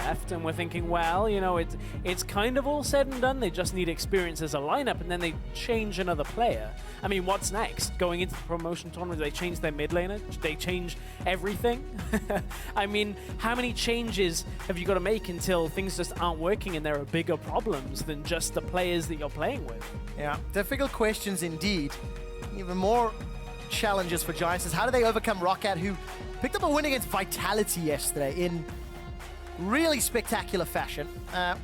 left, and we're thinking, well, you know, it's kind of all said and done. They just need experience as a lineup, and then they change another player. I mean, what's next? Going into the promotion tournament, they change their mid laner? They change everything? I mean, how many changes have you got to make until things just aren't working and there are bigger problems than just the players that you're playing with? Yeah, difficult questions indeed. Even more challenges for Giants is how do they overcome ROCCAT, who picked up a win against Vitality yesterday in really spectacular fashion.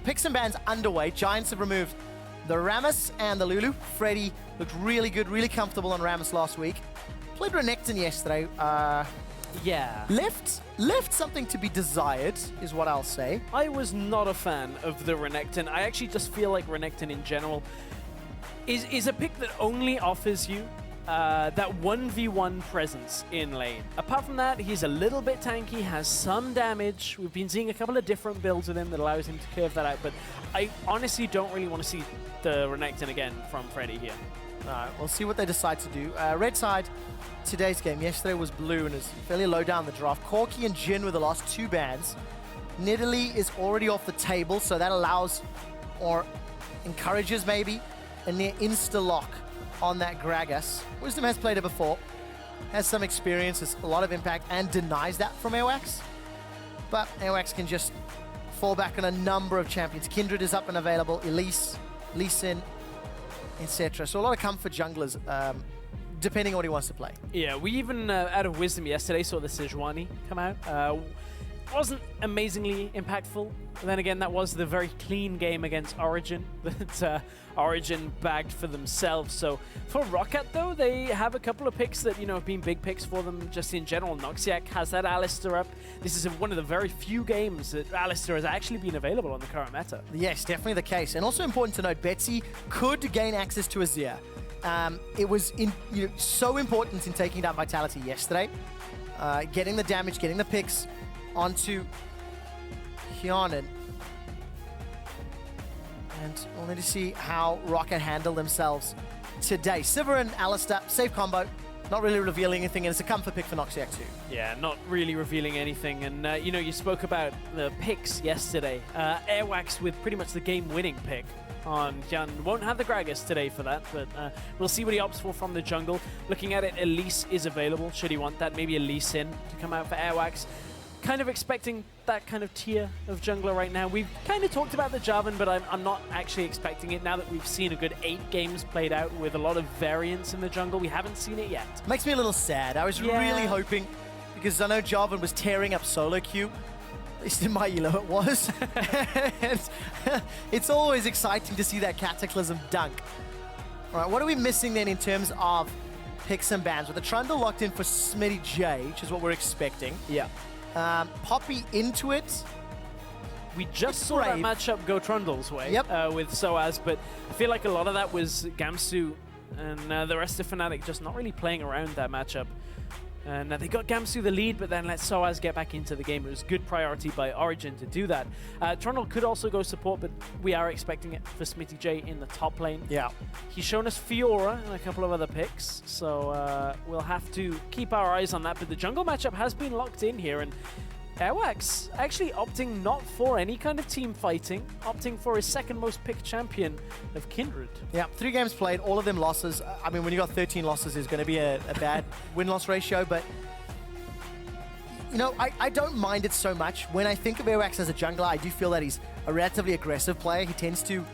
Picks and bans underway. Giants have removed the Rammus and the Lulu. Freddy looked really good, really comfortable on Rammus last week. Played Renekton yesterday. Yeah. Left something to be desired, is what I'll say. I was not a fan of the Renekton. I actually just feel like Renekton in general is a pick that only offers you that 1v1 presence in lane. Apart from that, he's a little bit tanky, has some damage. We've been seeing a couple of different builds with him that allows him to curve that out, but I honestly don't really want to see the Renekton again from Freddy here. Alright, we'll see what they decide to do. Red side, today's game. Yesterday was blue and is fairly low down the draft. Corki and Jin were the last two bans. Nidalee is already off the table, so that allows, or encourages maybe, a near insta-lock on that Gragas. Wisdom has played it before, has some experience, has a lot of impact, and denies that from Airwax. But Airwax can just fall back on a number of champions. Kindred is up and available, Elise, Lee Sin, etc. So a lot of comfort junglers, depending on what he wants to play. Yeah, we even, out of Wisdom yesterday, saw the Sejuani come out. Wasn't amazingly impactful. But then again, that was the very clean game against Origin that Origin bagged for themselves. So for ROCCAT, though, they have a couple of picks that, you know, have been big picks for them just in general. Noxiac has that Alistar up. This is one of the very few games that Alistar has actually been available on the current meta. Yes, definitely the case. And also important to note, Betsy could gain access to Azir. It was so important in taking down Vitality yesterday. Getting the damage, getting the picks onto Hyanin. And we'll need to see how ROCCAT handle themselves today. Sivir and Alistar, safe combo. Not really revealing anything, and it's a comfort pick for Noxiac too. Yeah, not really revealing anything. And, you know, you spoke about the picks yesterday. Airwax with pretty much the game-winning pick on Hyan. Won't have the Gragas today for that, but we'll see what he opts for from the jungle. Looking at it, Elise is available, should he want that. Maybe Elise in to come out for Airwax. Kind of expecting that kind of tier of jungler right now. We've kind of talked about the Jarvan, but I'm not actually expecting it now that we've seen a good 8 games played out with a lot of variance in the jungle. We haven't seen it yet. Makes me a little sad. I was really hoping, because I know Jarvan was tearing up solo queue. At least in my elo it was. It's always exciting to see that Cataclysm dunk. All right, what are we missing then in terms of picks and bans? With the Trundle locked in for Smitty J, which is what we're expecting. Yeah. Poppy into it. We just saw that matchup go Trundle's way with Soaz, but I feel like a lot of that was Gamsu and the rest of Fnatic just not really playing around that matchup. And they got Gamsu the lead, but then let Soaz get back into the game. It was good priority by Origin to do that. Trundle could also go support, but we are expecting it for Smitty J in the top lane. Yeah. He's shown us Fiora and a couple of other picks, so we'll have to keep our eyes on that. But the jungle matchup has been locked in here, and Airwax actually opting not for any kind of team fighting, opting for his second most picked champion of Kindred. Yeah, 3 games played, all of them losses. I mean, when you got 13 losses, there's going to be a bad win-loss ratio, but you know, I don't mind it so much. When I think of Airwax as a jungler, I do feel that he's a relatively aggressive player. He tends to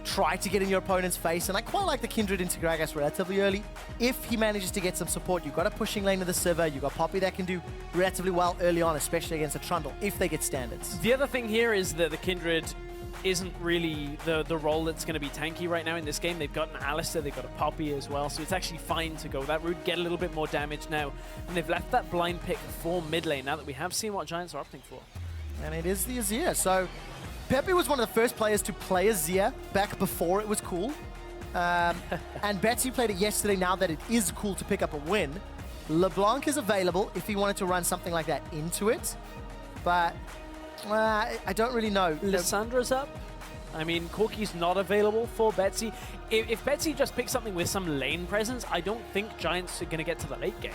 try to get in your opponent's face, and I quite like the Kindred into Gragas relatively early. If he manages to get some support, you've got a pushing lane to the Sivir, you've got Poppy that can do relatively well early on, especially against a Trundle, if they get standards. The other thing here is that the Kindred isn't really the role that's going to be tanky right now in this game. They've got an Alistar, they've got a Poppy as well, so it's actually fine to go that route, get a little bit more damage now, and they've left that blind pick for mid lane now that we have seen what Giants are opting for. And it is the Azir, so Pepe was one of the first players to play Azir back before it was cool. And Betsy played it yesterday now that it is cool to pick up a win. LeBlanc is available if he wanted to run something like that into it. But I don't really know. Lissandra's up. I mean, Corki's not available for Betsy. If Betsy just picks something with some lane presence, I don't think Giants are going to get to the late game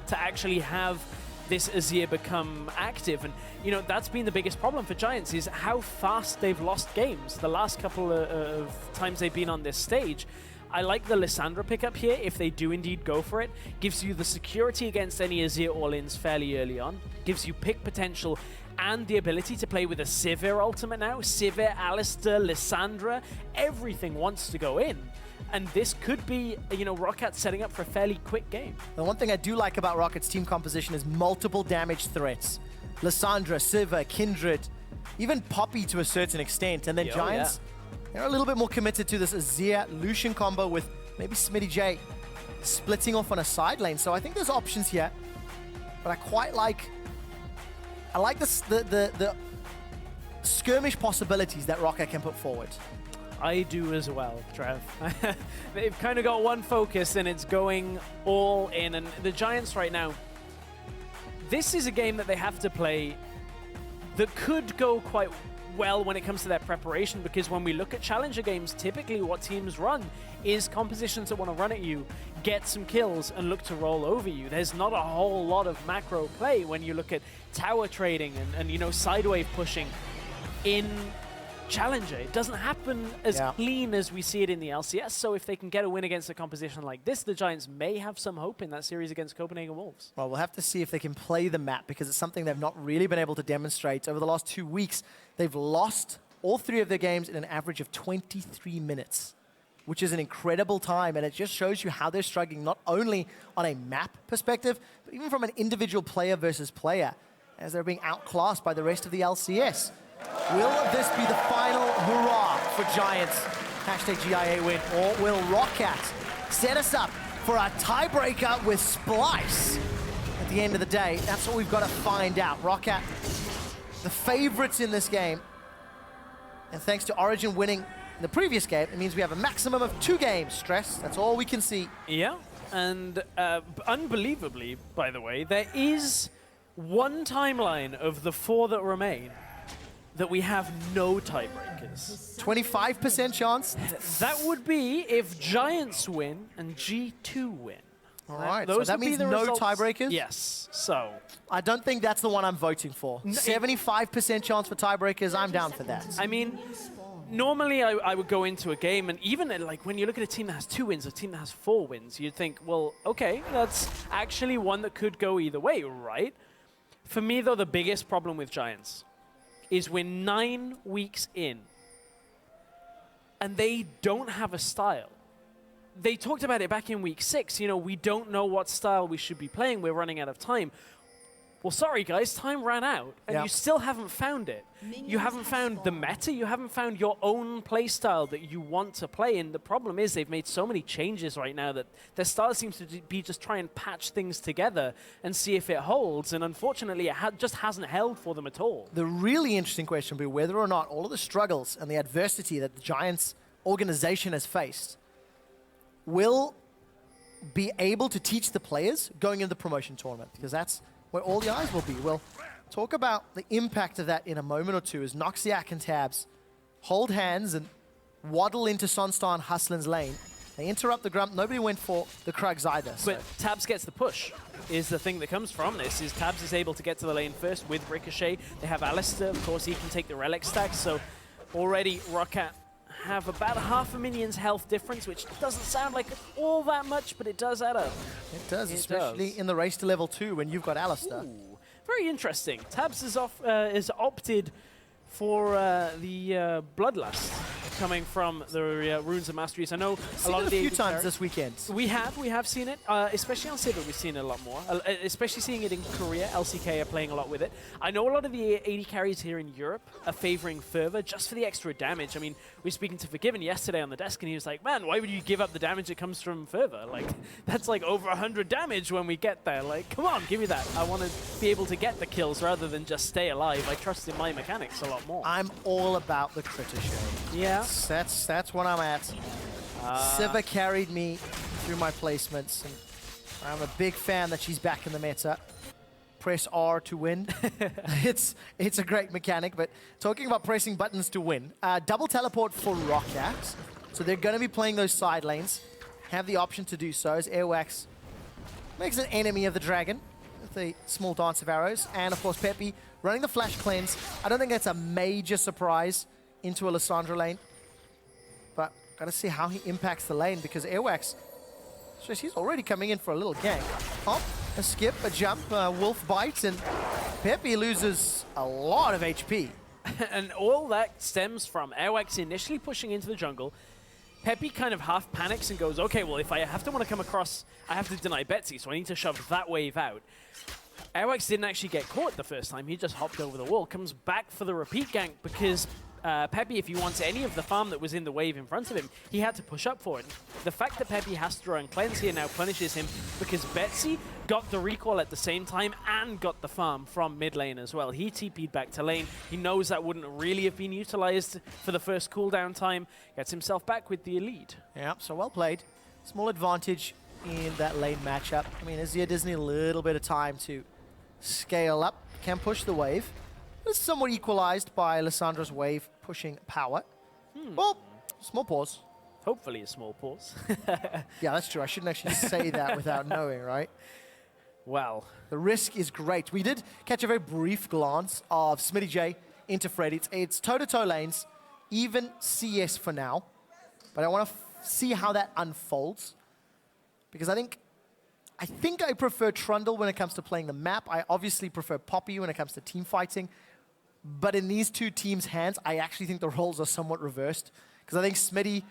to actually have this Azir become active. And, you know, that's been the biggest problem for Giants, is how fast they've lost games the last couple of times they've been on this stage. I like the Lissandra pickup here, if they do indeed go for it. Gives you the security against any Azir all-ins fairly early on. Gives you pick potential and the ability to play with a Sivir ultimate now. Sivir, Alistar, Lissandra, everything wants to go in. And this could be, you know, ROCCAT setting up for a fairly quick game. The one thing I do like about ROCCAT's team composition is multiple damage threats. Lissandra, Sivir, Kindred, even Poppy to a certain extent. And then Giants, they're a little bit more committed to this Azir-Lucian combo with maybe Smitty J splitting off on a side lane. So I think there's options here. But I quite like... I like the skirmish possibilities that ROCCAT can put forward. I do as well, Trev. They've kind of got one focus, and it's going all in. And the Giants right now, this is a game that they have to play that could go quite well when it comes to their preparation, because when we look at challenger games, typically what teams run is compositions that want to run at you, get some kills, and look to roll over you. There's not a whole lot of macro play when you look at tower trading and you know, sidewave pushing in challenger. It doesn't happen as clean as we see it in the LCS, so if they can get a win against a composition like this, the Giants may have some hope in that series against Copenhagen Wolves. Well, we'll have to see if they can play the map, because it's something they've not really been able to demonstrate. Over the last 2 weeks, they've lost all 3 of their games in an average of 23 minutes, which is an incredible time, and it just shows you how they're struggling, not only on a map perspective, but even from an individual player versus player, as they're being outclassed by the rest of the LCS. Will this be the final hurrah for Giants, #GIA win, or will ROCCAT set us up for a tiebreaker with Splice? At the end of the day, that's what we've got to find out. ROCCAT, the favorites in this game, and thanks to Origin winning the previous game, it means we have a maximum of 2 games. Stress, that's all we can see. Yeah, and unbelievably, by the way, there is one timeline of the 4 that remain that we have no tiebreakers. 25% chance? That would be if Giants win and G2 win. All right, so that means no tiebreakers? Yes, so. I don't think that's the one I'm voting for. 75% chance for tiebreakers, I'm down for that. I mean, normally I would go into a game, and even like when you look at a team that has 2 wins, a team that has 4 wins, you'd think, well, okay, that's actually one that could go either way, right? For me, though, the biggest problem with Giants is we're 9 weeks in, and they don't have a style. They talked about it back in week 6. You know, we don't know what style we should be playing. We're running out of time. Well, sorry, guys, time ran out, and you still haven't found it. You haven't found the meta. You haven't found your own play style that you want to play, and the problem is they've made so many changes right now that their style seems to be just try and patch things together and see if it holds, and unfortunately, it just hasn't held for them at all. The really interesting question will be whether or not all of the struggles and the adversity that the Giants organization has faced will be able to teach the players going into the promotion tournament, because that's where all the eyes will be. We'll talk about the impact of that in a moment or two as Noxiac and Tabs hold hands and waddle into Sunstar and Hustlin's lane. They interrupt the Grump. Nobody went for the Krugs either. So. But Tabs gets the push, is the thing that comes from this, is Tabs is able to get to the lane first with Ricochet. They have Alistar, of course, he can take the Relic stack, so already ROCCAT have about half a minion's health difference, which doesn't sound like all that much, but it does add up. It does, especially in the race to level 2 when you've got Alistar. Ooh, very interesting. Tabs is opted for the Bloodlust coming from the Runes of Masteries. I know a lot of the few times this weekend. We have seen it, especially on Sivir. We've seen it a lot more, especially seeing it in Korea. LCK are playing a lot with it. I know a lot of the AD carries here in Europe are favoring Fervor just for the extra damage. I mean, we were speaking to Forgiven yesterday on the desk, and he was like, "Man, why would you give up the damage that comes from Fervor? Like, that's like over 100 damage when we get there. Like, come on, give me that. I want to be able to get the kills rather than just stay alive. I trust in my mechanics a lot more." I'm all about the critter show. Yeah. That's what I'm at. Sivir carried me through my placements, and I'm a big fan that she's back in the meta. Press R to win. It's a great mechanic, but talking about pressing buttons to win, double teleport for ROCCAT. So they're going to be playing those side lanes. Have the option to do so as Airwax makes an enemy of the dragon. with a small dance of arrows. And, of course, Peppy running the flash cleanse. I don't think that's a major surprise into a Lissandra lane. But got to see how he impacts the lane because Airwax, so he's already coming in for a little gank. Hop, a skip, a jump, wolf bite, and Peppy loses a lot of HP. And all that stems from Airwax initially pushing into the jungle. Peppy kind of half panics and goes, okay, well, if I have to want to come across, I have to deny Betsy, so I need to shove that wave out. Airwax didn't actually get caught the first time. He just hopped over the wall, comes back for the repeat gank because Peppy, if he wants any of the farm that was in the wave in front of him, he had to push up for it. The fact that Peppy has to run cleanse here now punishes him because Betsy got the recall at the same time and got the farm from mid lane as well. He TP'd back to lane. He knows that wouldn't really have been utilized for the first cooldown time. Gets himself back with the lead. Yeah, so well played. Small advantage in that lane matchup. I mean, Azir does need a little bit of time to scale up. Can push the wave. It's somewhat equalized by Lissandra's wave pushing power. Well, small pause. Hopefully a small pause. Yeah, that's true. I shouldn't actually say that without knowing, right? Well, the risk is great. We did catch a very brief glance of Smitty J into Fred. It's toe-to-toe lanes, even CS for now. But I want to see how that unfolds. Because I think I prefer Trundle when it comes to playing the map. I obviously prefer Poppy when it comes to team fighting. But in these two teams' hands, I actually think the roles are somewhat reversed. Because I think Smitty,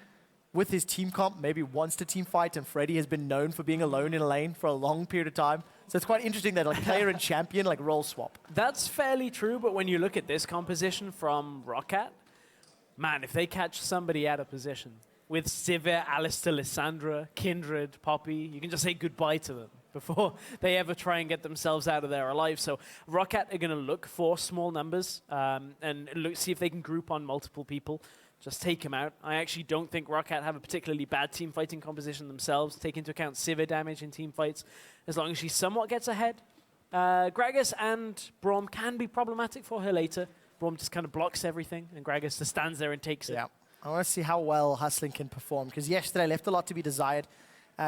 with his team comp, maybe wants to team fight, and Freddy has been known for being alone in a lane for a long period of time. So it's quite interesting that like player and champion like role swap. That's fairly true, but when you look at this composition from ROCCAT, man, if they catch somebody out of position with Sivir, Alistair, Lissandra, Kindred, Poppy, you can just say goodbye to them before they ever try and get themselves out of there alive. So ROCCAT are going to look for small numbers and see if they can group on multiple people. Just take them out. I actually don't think ROCCAT have a particularly bad team fighting composition themselves. Take into account Sivir damage in team fights. As long as she somewhat gets ahead. Gragas and Braum can be problematic for her later. Braum just kind of blocks everything, and Gragas just stands there and takes it. Yeah. I want to see how well Hustling can perform, because yesterday left a lot to be desired.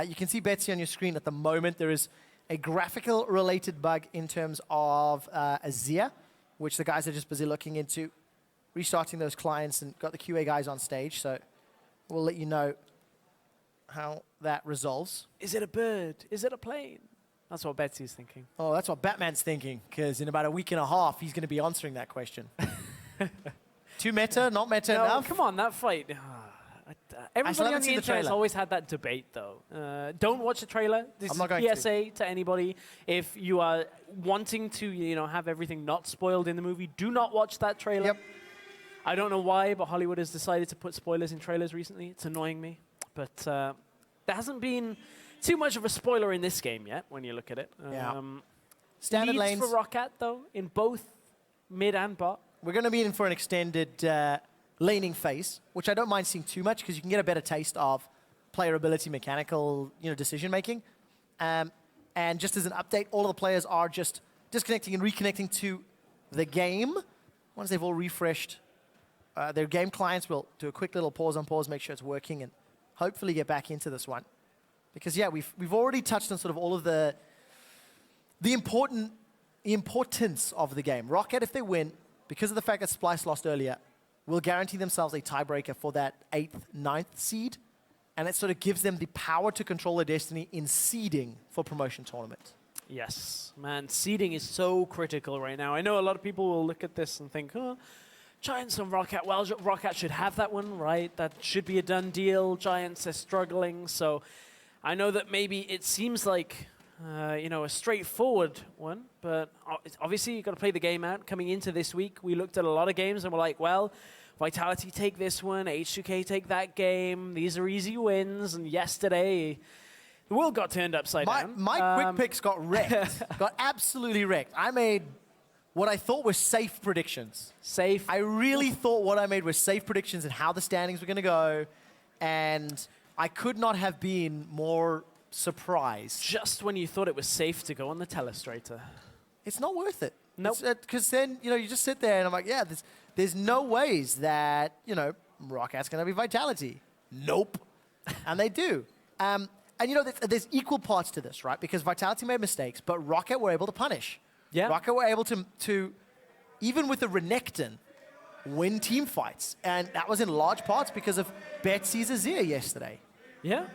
You can see Betsy on your screen at the moment. There is a graphical related bug in terms of Azir, which the guys are just busy looking into, restarting those clients and got the QA guys on stage. So we'll let you know how that resolves. Is it a bird? Is it a plane? That's what Betsy's thinking. Oh, that's what Batman's thinking, because in about a week and a half, he's going to be answering that question. Too meta, not meta enough? Come on, that fight. Everybody on the internet has always had that debate, though. Don't watch the trailer. This is a PSA to anybody. If you are wanting to, have everything not spoiled in the movie, do not watch that trailer. Yep. I don't know why, but Hollywood has decided to put spoilers in trailers recently. It's annoying me. But there hasn't been too much of a spoiler in this game yet, when you look at it. Standard lanes for ROCCAT, though, in both mid and bot. We're going to be in for an extended laning phase, which I don't mind seeing too much, because you can get a better taste of player ability, mechanical, decision-making. And just as an update, all of the players are just disconnecting and reconnecting to the game. Once they've all refreshed their game clients, we'll do a quick little pause on pause, make sure it's working, and hopefully get back into this one. Because, yeah, we've already touched on sort of all of the importance of the game. ROCCAT, if they win, because of the fact that Splice lost earlier, will guarantee themselves a tiebreaker for that 8th, 9th seed. And it sort of gives them the power to control their destiny in seeding for promotion tournament. Yes, man, seeding is so critical right now. I know a lot of people will look at this and think, oh, Giants and ROCCAT, well, ROCCAT should have that one, right? That should be a done deal. Giants are struggling, so I know that maybe it seems like, a straightforward one, but obviously you've got to play the game out. Coming into this week, we looked at a lot of games and we're like, well, Vitality take this one, H2K take that game. These are easy wins, and yesterday, the world got turned upside down. My quick picks got wrecked, got absolutely wrecked. I made what I thought were safe predictions. Safe? I really thought what I made were safe predictions and how the standings were going to go, and I could not have been more surprised. Just when you thought it was safe to go on the telestrator. It's not worth it. Nope. Because then, you just sit there and I'm like, yeah, there's no ways that, ROCCAT's going to be Vitality. Nope. And they do. And you know, there's equal parts to this, right? Because Vitality made mistakes, but ROCCAT were able to punish. Yeah. ROCCAT were able to even with the Renekton, win team fights. And that was in large parts because of Betsy's Azir yesterday. Yeah.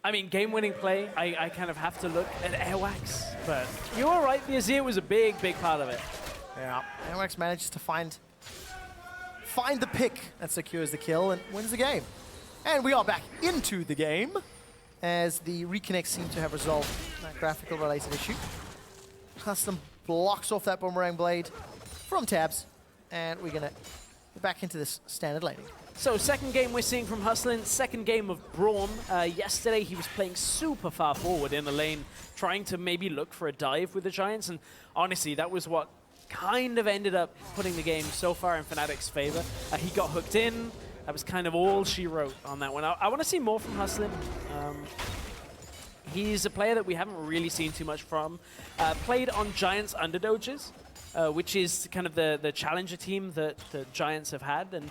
I mean, game-winning play, I kind of have to look at Airwax, but you are right, the Azir was a big, big part of it. Yeah, Airwax manages to find the pick that secures the kill and wins the game. And we are back into the game as the reconnects seem to have resolved that graphical related issue. Custom blocks off that boomerang blade from Tabs, and we're gonna get back into this standard laning. So second game we're seeing from Hustlin, second game of Braum. Yesterday he was playing super far forward in the lane, trying to maybe look for a dive with the Giants, and honestly that was what kind of ended up putting the game so far in Fnatic's favor. He got hooked in, that was kind of all she wrote on that one. I want to see more from Hustlin. He's a player that we haven't really seen too much from. Played on Giants underdoges, which is kind of the challenger team that the Giants have had, and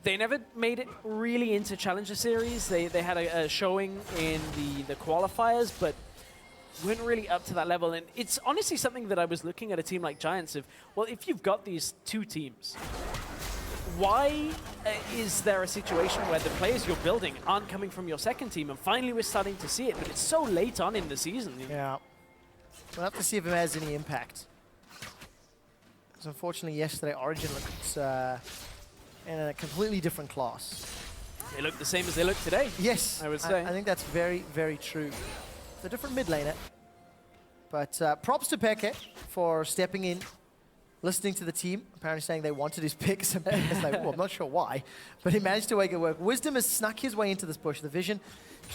they never made it really into Challenger Series. They had a showing in the qualifiers, but weren't really up to that level. And it's honestly something that I was looking at a team like Giants of, well, if you've got these two teams, why is there a situation where the players you're building aren't coming from your second team? And finally we're starting to see it, but it's so late on in the season. Yeah. We'll have to see if it has any impact. Because unfortunately yesterday Origin looked in a completely different class. They look the same as they look today. Yes, I would say. I think that's very, very true. It's a different mid laner. But props to Peke for stepping in, listening to the team, apparently saying they wanted his picks. And Peke's like, well, I'm not sure why, but he managed to make it work. Wisdom has snuck his way into this bush. The vision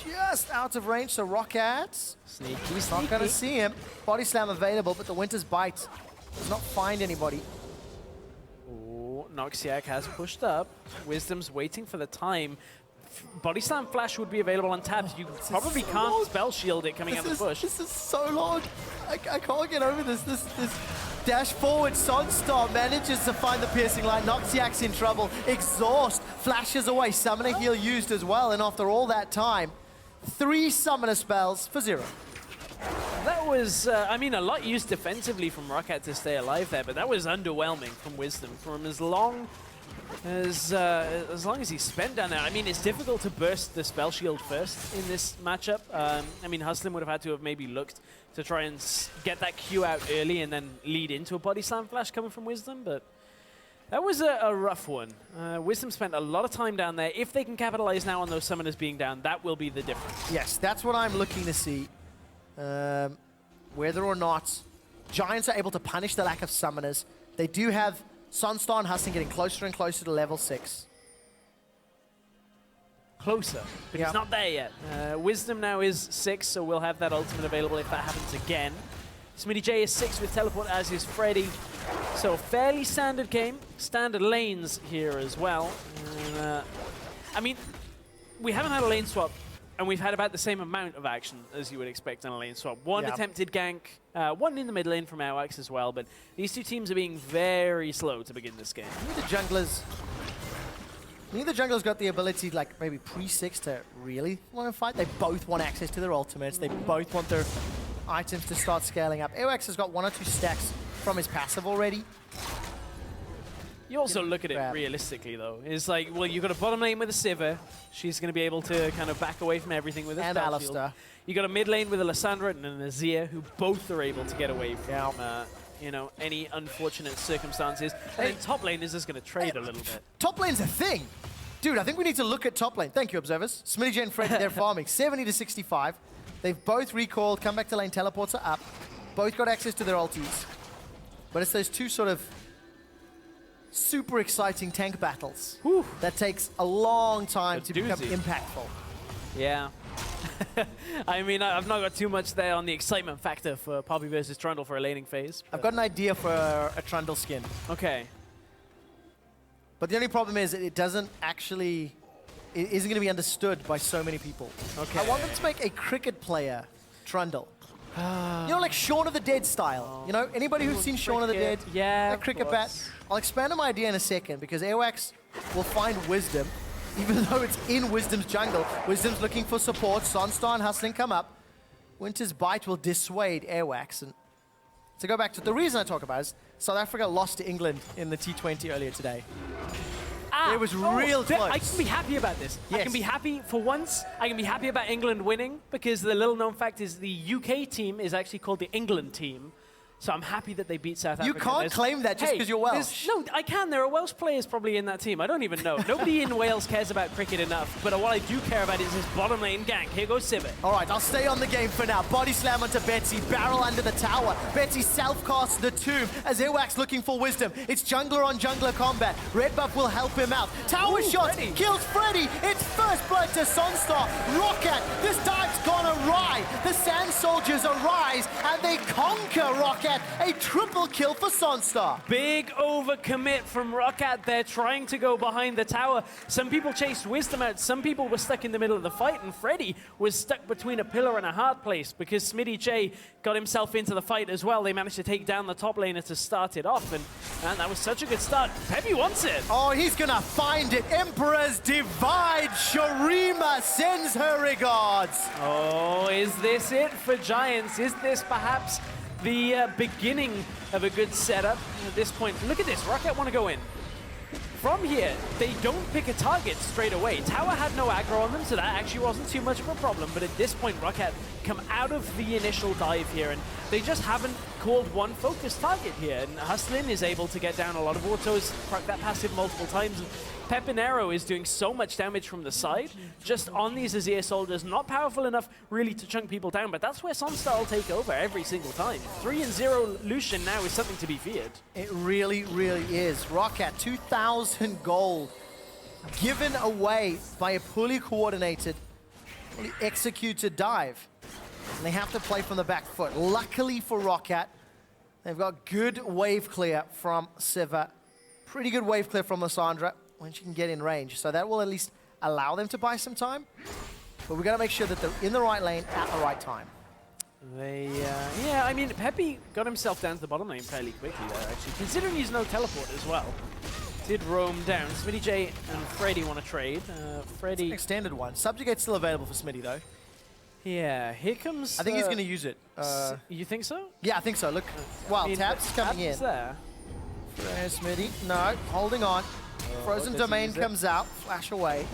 just out of range, so ROCCAT. Sneaky, Not going to see him. Body slam available, but the Winter's Bite does not find anybody. Noxiac has pushed up. Wisdom's waiting for the time. Body Slam Flash would be available on Tabs. You probably can't spell shield it coming out of the bush. This is so long. I can't get over this. This dash forward, Sunstar manages to find the piercing line. Noxiac's in trouble. Exhaust flashes away. Summoner heal used as well. And after all that time, 3 summoner spells for 0. That was, I mean, a lot used defensively from ROCCAT to stay alive there, but that was underwhelming from Wisdom. From as long as he spent down there. I mean, it's difficult to burst the spell shield first in this matchup. I mean, Hustlin would have had to have maybe looked to try and get that Q out early and then lead into a body slam flash coming from Wisdom, but that was a rough one. Wisdom spent a lot of time down there. If they can capitalize now on those summoners being down, that will be the difference. Yes, that's what I'm looking to see. Whether or not Giants are able to punish the lack of summoners. They do have Sunstar and Hustlin getting closer and closer to level 6. Closer, but he's not there yet. Wisdom now is 6, so we'll have that ultimate available if that happens again. Smitty J is 6 with teleport, as is Freddy. So fairly standard game, standard lanes here as well. And, I mean, we haven't had a lane swap, and we've had about the same amount of action as you would expect on a lane swap. One attempted gank, one in the mid lane from Airwax as well, but these two teams are being very slow to begin this game. Neither junglers got the ability, like maybe pre-6 to really want to fight. They both want access to their ultimates. They both want their items to start scaling up. Airwax has got 1 or 2 stacks from his passive already. You also look at it realistically, though. It's like, well, you've got a bottom lane with a Sivir. She's going to be able to kind of back away from everything with a and spell Alistar. shield. You got a mid lane with a Lissandra and an Azir, who both are able to get away from, you know, any unfortunate circumstances. And then top lane is just going to trade a little bit. Top lane's a thing. Dude, I think we need to look at top lane. Thank you, observers. Smitty J and Freddy, they're farming 70 to 65. They've both recalled, come back to lane, teleports are up. Both got access to their ultis. But it's those two sort of super exciting tank battles that takes a long time to become impactful. Yeah. I mean, I've not got too much there on the excitement factor for Poppy versus Trundle for a laning phase. I've got an idea for a Trundle skin. Okay. But the only problem is it doesn't actually, it isn't going to be understood by so many people. Okay. I want them to make a cricket player Trundle. You know, like Shaun of the Dead style. You know, anybody who's seen Shaun of the Dead? Yeah, that cricket bat. I'll expand on my idea in a second because Airwax will find Wisdom even though it's in Wisdom's jungle. Wisdom's looking for support. Sunstar and Hustling come up. Winter's Bite will dissuade Airwax. And to go back to the reason I talk about is South Africa lost to England in the T20 earlier today. It was real close. I can be happy about this. Yes. I can be happy for once. I can be happy about England winning because the little known fact is the UK team is actually called the England team. So I'm happy that they beat South Africa. You can't claim that just because you're Welsh. No, I can. There are Welsh players probably in that team. I don't even know. Nobody in Wales cares about cricket enough. But what I do care about is this bottom lane gank. Here goes Civet. All right, I'll stay on the game for now. Body slam onto Betsy, barrel under the tower. Betsy self-casts the tomb as Airwax looking for Wisdom. It's jungler on jungler combat. Red buff will help him out. Tower shot kills Freddy. It's first blood to Sunstar. ROCCAT, this dive's gone awry. The Sand Soldiers arise and they conquer ROCCAT. A triple kill for Sunstar. Big overcommit from ROCCAT. They're trying to go behind the tower. Some people chased Wisdom out. Some people were stuck in the middle of the fight. And Freddy was stuck between a pillar and a hard place because Smitty J got himself into the fight as well. They managed to take down the top laner to start it off. And that was such a good start. Peppy wants it. Oh, he's going to find it. Emperor's Divide. Sharima sends her regards. Oh, is this it for Giants? Is this perhaps the beginning of a good setup at this point? Look at this, ROCCAT want to go in. From here, they don't pick a target straight away. Tower had no aggro on them, so that actually wasn't too much of a problem. But at this point, ROCCAT come out of the initial dive here, and they just haven't called one focused target here. And Hustlin is able to get down a lot of autos, proc that passive multiple times. And Pepinero is doing so much damage from the side, just on these Azir soldiers, not powerful enough really to chunk people down, but that's where Sunstar will take over every single time. 3-0 Lucian now is something to be feared. It really, really is. ROCCAT, 2,000 gold, given away by a poorly coordinated, fully executed dive. And they have to play from the back foot. Luckily for ROCCAT, they've got good wave clear from Siva. Pretty good wave clear from Lysandra when she can get in range. So that will at least allow them to buy some time. But we've got to make sure that they're in the right lane at the right time. Yeah, I mean, Peppy got himself down to the bottom lane fairly quickly there, actually, considering he's no teleport as well. Did roam down. Smitty J and Freddy want to trade. Freddy... It's an extended one. Subjugate's still available for Smitty, though. Yeah, here comes... I think he's going to use it. You think so? Yeah, I think so. Look, well, Tab's coming in. There. There's Smitty. No, holding on. Frozen Domain comes out. Flash away.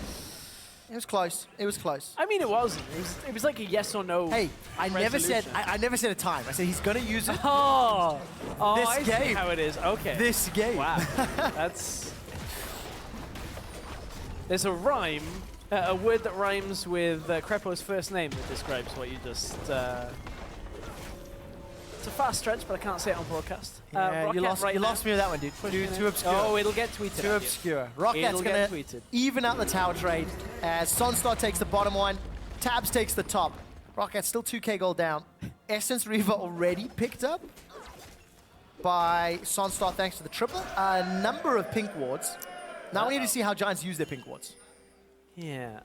It was close. It was close. I mean, it wasn't. It was like a yes or no. Hey, I never said a time. I said he's going to use it. Oh, this I game. See how it is. Okay. This game. Wow. That's... There's a rhyme, a word that rhymes with Crepo's first name that describes what you just... It's a fast stretch, but I can't say it on broadcast. Yeah, you lost me with that one, dude. Too obscure. Oh, it'll get tweeted. Too obscure. ROCCAT's going to even out the tower trade as Sunstar takes the bottom one, Tabs takes the top. ROCCAT still 2k gold down. Essence Reaver already picked up by Sunstar thanks to the triple. A number of pink wards. Now we need to see how Giants use their pink wards. Yeah,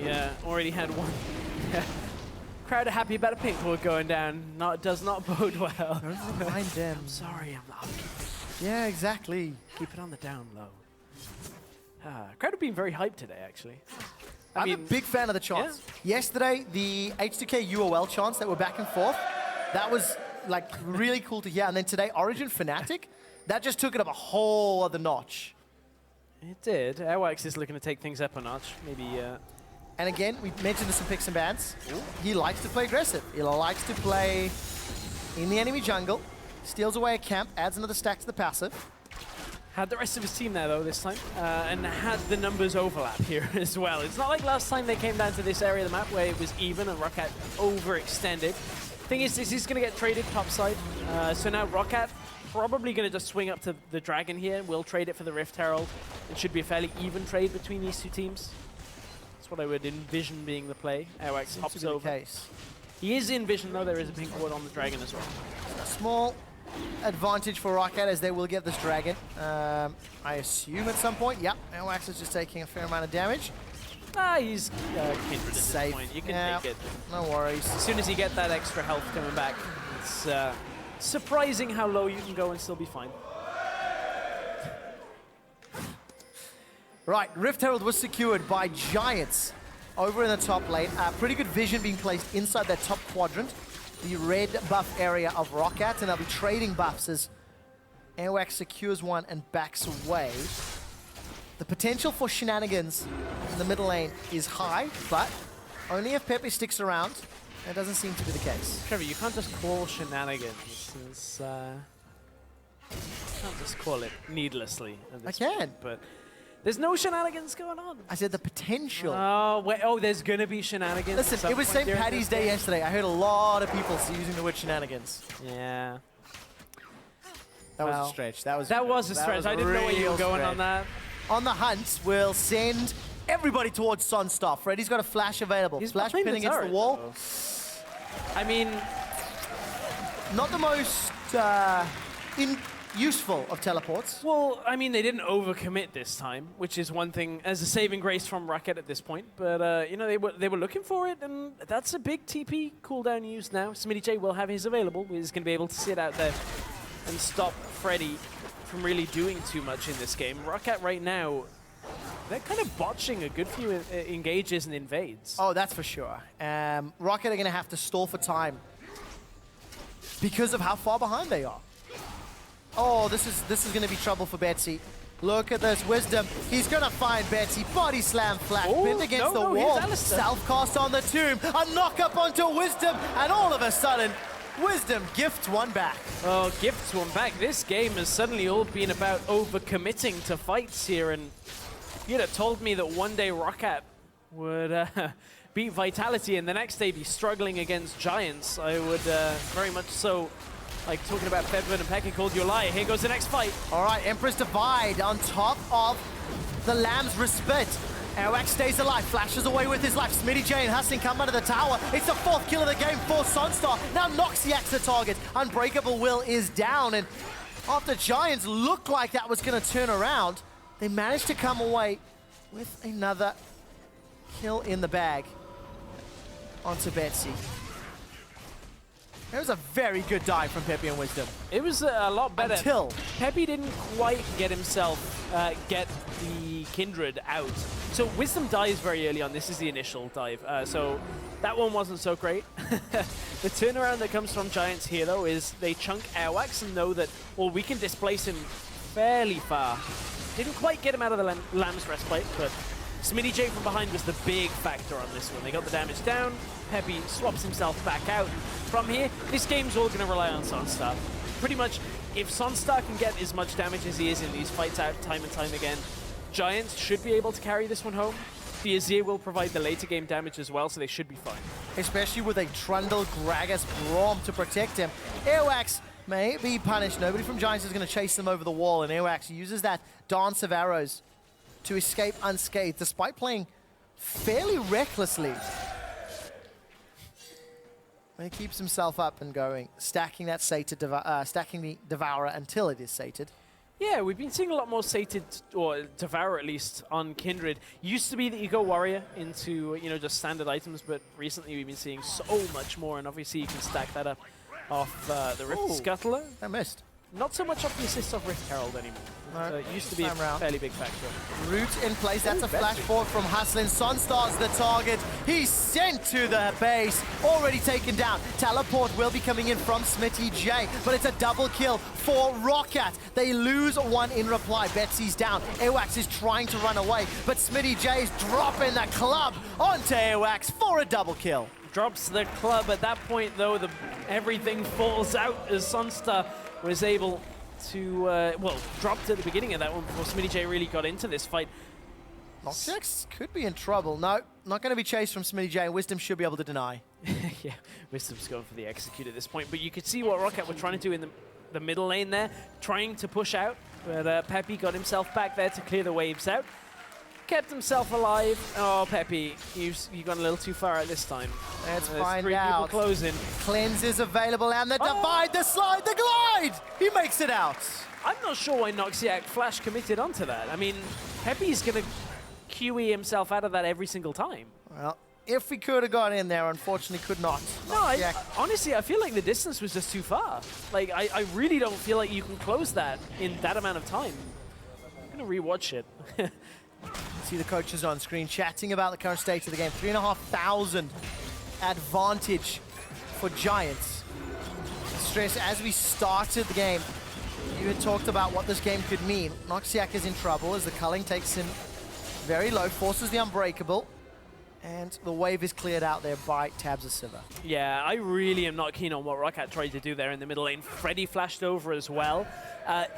We already had one. Crowd are happy about a pink ward going down. Does not bode well. Don't mind them. I'm sorry, I'm Yeah, exactly. Keep it on the down low. Crowd have been very hyped today, actually. I'm a big fan of the chants. Yeah. Yesterday, the H2K UOL chants that were back and forth, that was like really cool to hear. And then today, Origin Fnatic, that just took it up a whole other notch. It did. Airwax is looking to take things up a notch. Maybe... And again, we mentioned this in Picks and Bans. He likes to play aggressive. He likes to play in the enemy jungle, steals away a camp, adds another stack to the passive. Had the rest of his team there, though, this time, and had the numbers overlap here as well. It's not like last time they came down to this area of the map where it was even and ROCCAT overextended. Thing is, this is going to get traded topside. So now ROCCAT probably going to just swing up to the Dragon here. We'll trade it for the Rift Herald. It should be a fairly even trade between these two teams. That's what I would envision being the play. Airwax hops over. He is in vision, though. There is a pink ward on the Dragon as well. A small advantage for ROCCAT as they will get this Dragon. I assume at some point. Yep, Airwax is just taking a fair amount of damage. He's Kindred at this point. You can take it. No worries. As soon as you get that extra health coming back, it's surprising how low you can go and still be fine. Right, Rift Herald was secured by Giants over in the top lane. Pretty good vision being placed inside that top quadrant, the red buff area of ROCCAT, and they'll be trading buffs as Airwax secures one and backs away. The potential for shenanigans in the middle lane is high, but only if Pepe sticks around. That doesn't seem to be the case. Trevor, you can't just call shenanigans. It's, you can't just call it needlessly. I can. But there's no shenanigans going on. I said the potential. Oh, wait, there's going to be shenanigans. Listen, it was St. Paddy's Day yesterday. I heard a lot of people using the word shenanigans. Yeah. That was a stretch. That was a stretch. I didn't know where you were going on that. On the hunt, we'll send everybody towards Sunstar. Freddy's got a flash available. He's Flash pin against the wall. Though. I mean, not the most useful of teleports. Well, I mean, they didn't overcommit this time, which is one thing as a saving grace from ROCCAT at this point. But, you know, they were looking for it, and that's a big TP cooldown use now. Smitty J will have his available. He's going to be able to sit out there and stop Freddy from really doing too much in this game. ROCCAT right now, they're kind of botching a good few engages and invades. Oh, that's for sure. ROCCAT are going to have to stall for time because of how far behind they are. Oh, this is going to be trouble for Betsy. Look at this, Wisdom. He's going to find Betsy. Body slam, flash pinned against the wall. Self-cast on the tomb. A knock up onto Wisdom, and all of a sudden, Wisdom gifts one back. Oh, gifts one back. This game has suddenly all been about overcommitting to fights here, and you'd have told me that one day ROCCAT would beat Vitality and the next day be struggling against Giants. I would very much so, like talking about Fedwin and Pekka, called you a liar. Here goes the next fight. All right, Empress Divide on top of the Lamb's Respite. Airwax stays alive, flashes away with his life. Smitty J and Hustling come under the tower. It's the 4th kill of the game for Sunstar. Now Noxiac's the target. Unbreakable Will is down, and after Giants looked like that was going to turn around, they managed to come away with another kill in the bag onto Betsy. It was a very good dive from Pepe and Wisdom. It was a lot better. Until Pepe didn't quite get himself, get the Kindred out. So Wisdom dies very early on. This is the initial dive. So that one wasn't so great. The turnaround that comes from Giants here, though, is they chunk Airwax and know that, well, we can displace him fairly far. Didn't quite get him out of the Lamb's Respite, but Smitty J from behind was the big factor on this one. They got the damage down. Pepe swaps himself back out. From here, this game's all going to rely on Sunstar. Pretty much, if Sunstar can get as much damage as he is in these fights out time and time again, Giants should be able to carry this one home. The Azir will provide the later game damage as well, so they should be fine. Especially with a Trundle Gragas Braum to protect him. Airwax may be punished. Nobody from Giants is going to chase them over the wall, and Airwax uses that Dance of Arrows to escape unscathed, despite playing fairly recklessly. He keeps himself up and going, stacking that stacking the Devourer until it is sated. Yeah, we've been seeing a lot more sated, or Devourer at least, on Kindred. Used to be that you go Warrior into, you know, just standard items, but recently we've been seeing so much more, and obviously you can stack that up off the Rift Scuttler. I missed. Not so much off the assist of Rift Herald anymore. No, it used to be a fairly big factor. Root in place, that's a flash forward from Hustlin. Sunstar's the target. He's sent to the base, already taken down. Teleport will be coming in from Smitty J, but it's a double kill for ROCCAT. They lose one in reply. Betsy's down. Airwax is trying to run away, but Smitty J's dropping the club onto Airwax for a double kill. Drops the club. At that point, though, everything falls out as Sunstar was able to, well, dropped at the beginning of that one before Smitty J really got into this fight. Noxiax could be in trouble. No, not going to be chased from Smitty J. Wisdom should be able to deny. Yeah, Wisdom's going for the execute at this point. But you could see what ROCCAT were trying to do in the middle lane there, trying to push out. But Pepe got himself back there to clear the waves out. Kept himself alive. Oh, Pepe, you've gone a little too far at this time. Let's find three out. People closing. Cleanse is available, and the divide, the slide, the glide! He makes it out. I'm not sure why Noxiac flash committed onto that. I mean, Pepe's going to QE himself out of that every single time. Well, if we could have got in there, unfortunately could not. No, honestly, I feel like the distance was just too far. Like, I really don't feel like you can close that in that amount of time. I'm going to rewatch it. See the coaches on screen chatting about the current state of the game. 3,500 advantage for Giants. Stress, as we started the game, you had talked about what this game could mean. Noxiak is in trouble as the culling takes him very low, forces the unbreakable, and the wave is cleared out there by Tabs of Siva. Yeah, I really am not keen on what ROCCAT tried to do there in the middle lane. Freddy flashed over as well.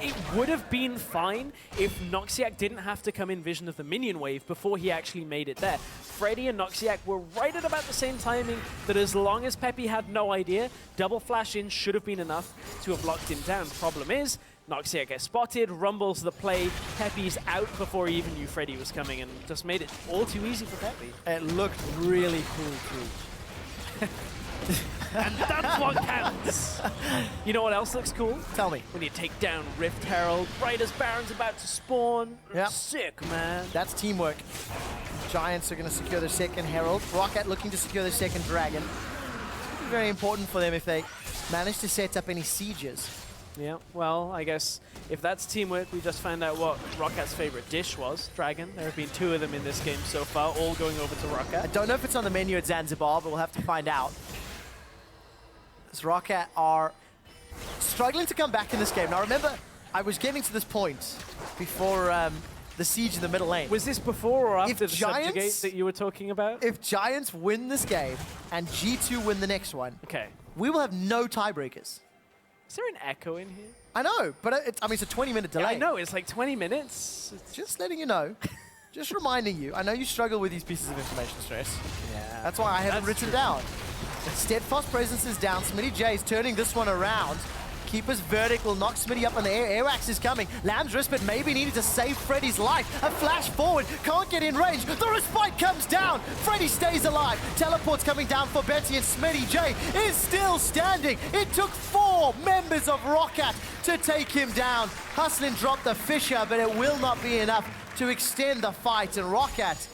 It would have been fine if Noxiak didn't have to come in vision of the minion wave before he actually made it there. Freddy and Noxiak were right at about the same timing that as long as Peppy had no idea, double flash in should have been enough to have locked him down. Problem is, Noxiak gets spotted, rumbles the play, Peppy's out before he even knew Freddy was coming and just made it all too easy for Peppy. It looked really cool too. And that's what counts. You know what else looks cool? Tell me. When you take down Rift Herald, right as Baron's about to spawn. Yep. Sick, man. That's teamwork. Giants are going to secure their second Herald. ROCCAT looking to secure their second Dragon. Very important for them if they manage to set up any sieges. Yeah, well, I guess if that's teamwork, we just found out what ROCCAT's favorite dish was, Dragon. There have been 2 of them in this game so far, all going over to ROCCAT. I don't know if it's on the menu at Zanzibar, but we'll have to find out. As ROCCAT are struggling to come back in this game. Now remember, I was getting to this point before the siege in the middle lane. Was this before or after the Giants, subjugate that you were talking about? If Giants win this game and G2 win the next one, okay, we will have no tiebreakers. Is there an echo in here? I know, but I mean, it's a 20-minute delay. Yeah, I know, it's like 20 minutes. Just letting you know. Just reminding you. I know you struggle with these pieces of information, Stress. Yeah. That's why I haven't written down. Steadfast presence is down. Smitty J is turning this one around. Keeper's verdict will knock Smitty up in the air. Airwax is coming. Lamb's Respite maybe needed to save Freddy's life. A flash forward. Can't get in range. The Respite comes down. Freddy stays alive. Teleport's coming down for Betty, and Smitty J is still standing. It took 4 members of ROCCAT to take him down. Hustlin dropped the Fisher, but it will not be enough to extend the fight. And ROCCAT,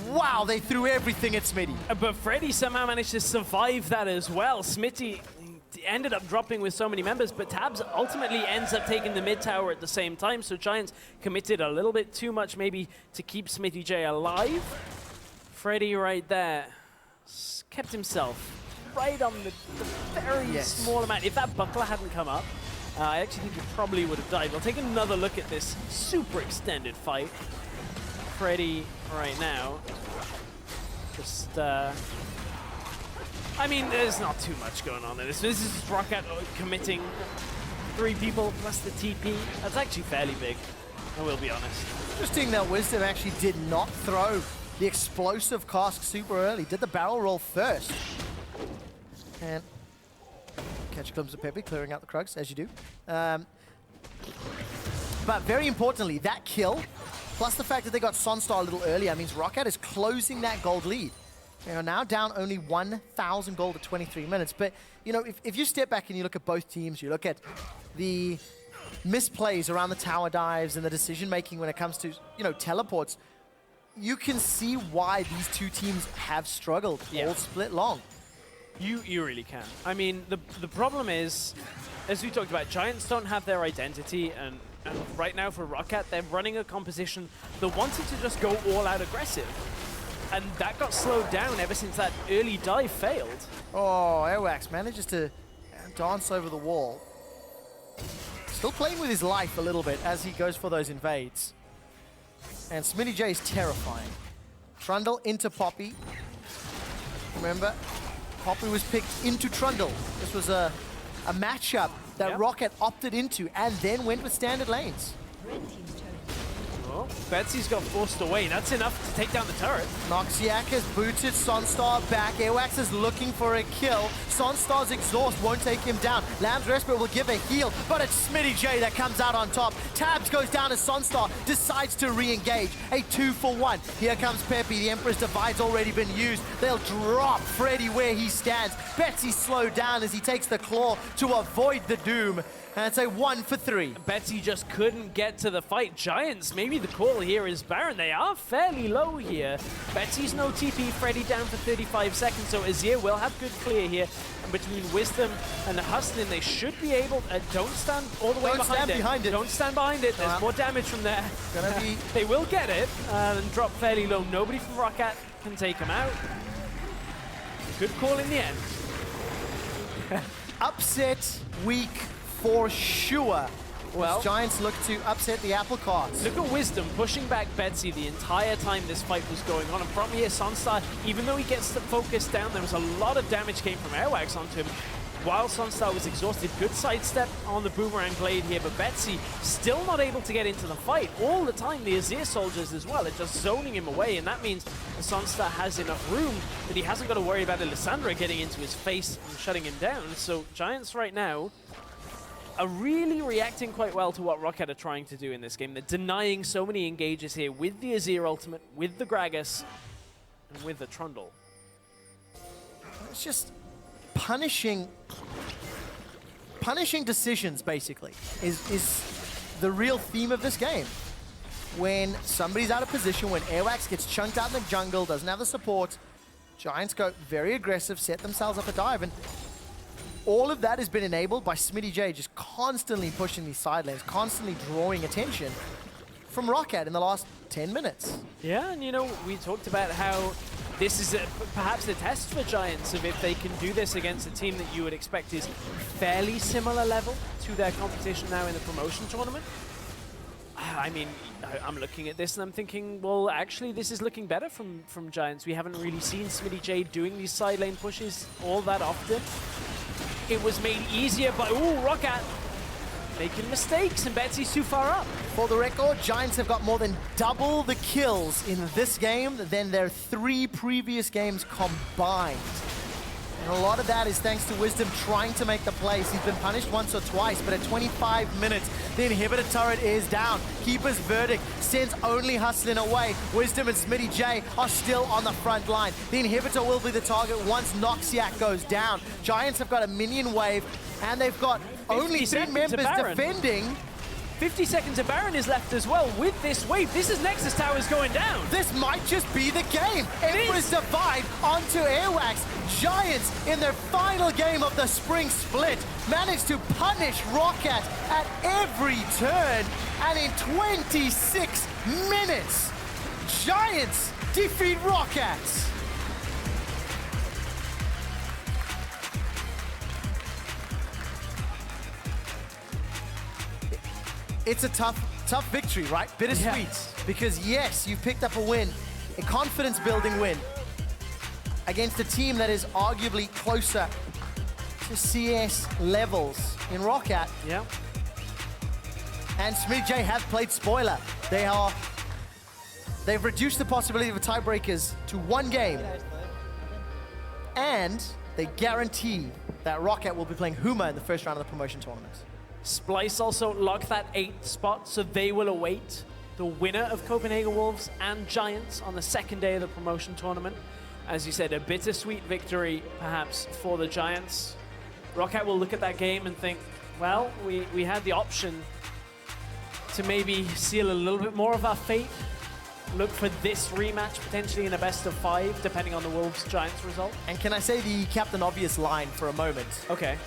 wow, they threw everything at Smitty. But Freddy somehow managed to survive that as well. Smitty ended up dropping with so many members, but Tabs ultimately ends up taking the mid tower at the same time, so Giants committed a little bit too much maybe to keep Smitty J alive. Freddy right there kept himself right on the very small amount. If that buckler hadn't come up, I actually think he probably would have died. We'll take another look at this super extended fight. Freddy right now just I mean, there's not too much going on there. This is ROCCAT committing 3 people plus the TP. That's actually fairly big, I will be honest. Interesting that Wisdom actually did not throw the explosive cask super early. Did the barrel roll first. And catch a glimpse of Pepe clearing out the Krugs, as you do. But very importantly, that kill, plus the fact that they got Sunstar a little earlier, means ROCCAT is closing that gold lead. They are now down only 1,000 gold at 23 minutes. But, you know, if you step back and you look at both teams, you look at the misplays around the tower dives and the decision-making when it comes to, you know, teleports, you can see why these 2 teams have struggled all split long. You really can. I mean, the problem is, as we talked about, Giants don't have their identity, and right now for ROCCAT, they're running a composition that wanted to just go all-out aggressive. And that got slowed down ever since that early dive failed. Oh, Airwax manages to dance over the wall. Still playing with his life a little bit as he goes for those invades. And Smitty J is terrifying. Trundle into Poppy. Remember, Poppy was picked into Trundle. This was a matchup that ROCCAT opted into and then went with standard lanes. Well, Betsy's got forced away. That's enough to take down the turret. Noxiak has booted Sunstar back. Airwax is looking for a kill. Sunstar's exhaust won't take him down. Lamb's Respite will give a heal, but it's Smitty J that comes out on top. Tabs goes down as Sunstar decides to re-engage. A 2-for-1. Here comes Peppy. The Emperor's Divide's already been used. They'll drop Freddy where he stands. Betsy slowed down as he takes the claw to avoid the doom. And it's a 1 for 3. Betsy just couldn't get to the fight. Giants, maybe the call here is Baron. They are fairly low here. Betsy's no TP, Freddy down for 35 seconds, so Azir will have good clear here. And between Wisdom and Hustlin, they should be able, don't stand all the way behind it. Don't stand behind it, there's more damage from there. Gonna be... They will get it, and drop fairly low. Nobody from ROCCAT can take him out. Good call in the end. Upset week for sure. Well, Giants look to upset the apple carts. Look at Wisdom pushing back Betsy the entire time this fight was going on. And from here, Sunstar, even though he gets the focus down, there was a lot of damage came from Airwax onto him. While Sunstar was exhausted, good sidestep on the Boomerang Blade here, but Betsy still not able to get into the fight. All the time, the Azir soldiers as well are just zoning him away, and that means the Sunstar has enough room that he hasn't got to worry about Alessandra getting into his face and shutting him down. So Giants right now are really reacting quite well to what ROCCAT are trying to do in this game. They're denying so many engages here with the Azir ultimate, with the Gragas, and with the Trundle. It's just punishing decisions, basically, is the real theme of this game. When somebody's out of position, when Airwax gets chunked out in the jungle, doesn't have the support, Giants go very aggressive, set themselves up a dive, and all of that has been enabled by Smitty J just constantly pushing these side lanes, constantly drawing attention from ROCCAT in the last 10 minutes. Yeah, and you know, we talked about how this is perhaps a test for Giants of if they can do this against a team that you would expect is fairly similar level to their competition now in the promotion tournament. I mean, I'm looking at this and I'm thinking, well, actually, this is looking better from Giants. We haven't really seen Smitty J doing these side lane pushes all that often. It was made easier by, ROCCAT making mistakes, and Betsy's too far up. For the record, Giants have got more than double the kills in this game than their 3 previous games combined. And a lot of that is thanks to Wisdom trying to make the plays. He's been punished once or twice, but at 25 minutes, the inhibitor turret is down. Keeper's verdict sends only Hustlin away. Wisdom and Smitty J are still on the front line. The inhibitor will be the target once Noxiac goes down. Giants have got a minion wave, and they've got only 3 members defending. 50 seconds of Baron is left as well with this wave. This is Nexus Towers going down. This might just be the game. Emperor's Divide onto Airwax. Giants, in their final game of the spring split, managed to punish ROCCAT at every turn. And in 26 minutes, Giants defeat ROCCAT. It's a tough victory, right? Bittersweet. Yeah. Because yes, you've picked up a win, a confidence-building win against a team that is arguably closer to CS levels in ROCCAT. Yeah. And Smitty J have played spoiler. They've reduced the possibility of tiebreakers to 1 game. And they guarantee that ROCCAT will be playing Huma in the first round of the promotion tournament. Splice also locked that 8th spot, so they will await the winner of Copenhagen Wolves and Giants on the 2nd day of the promotion tournament. As you said, a bittersweet victory, perhaps, for the Giants. ROCCAT will look at that game and think, well, we had the option to maybe seal a little bit more of our fate. Look for this rematch potentially in a best-of-5, depending on the Wolves-Giants result. And can I say the Captain Obvious line for a moment? Okay.